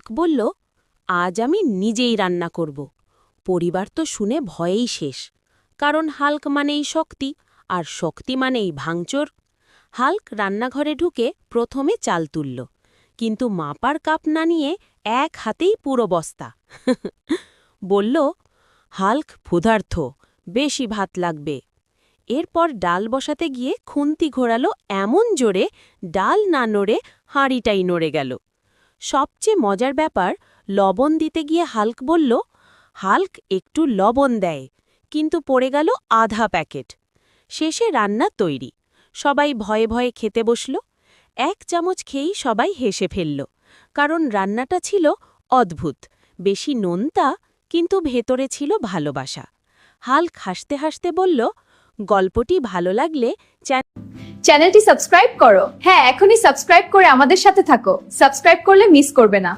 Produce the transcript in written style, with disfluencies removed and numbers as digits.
Hulk বলল, আজ আমি নিজেই রান্না করব। পরিবার তো শুনে ভয়েই শেষ, কারণ হাল্ক মানেই শক্তি, আর শক্তি মানেই ভাঙচুর। হাল্ক রান্নাঘরে ঢুকে প্রথমে চাল তুলল, কিন্তু মাপার কাপ না নিয়ে এক হাতেই পুরো বস্তা। বলল, হাল্ক ক্ষুধার্ত, বেশি ভাত লাগবে। এরপর ডাল বসাতে গিয়ে খুন্তি ঘোরালো এমন জোরে, ডাল না নড়ে হাঁড়িটাই নড়ে গেল। সবচেয়ে মজার ব্যাপার, লবণ দিতে গিয়ে হাল্ক বলল, হাল্ক একটু লবণ দেয়, কিন্তু পড়ে গেল আধা প্যাকেট। শেষে রান্না তৈরি, সবাই ভয়ে ভয়ে খেতে বসল। এক চামচ খেয়েই সবাই হেসে ফেলল, কারণ রান্নাটা ছিল অদ্ভুত, বেশি নোনতা, কিন্তু ভেতরে ছিল ভালোবাসা। হাল্ক হাসতে হাসতে বলল, গল্পটি ভালো লাগলে চ্যানেলটি সাবস্ক্রাইব করো। হ্যাঁ, এখনই সাবস্ক্রাইব করে আমাদের সাথে থাকো। সাবস্ক্রাইব করলে মিস করবে না।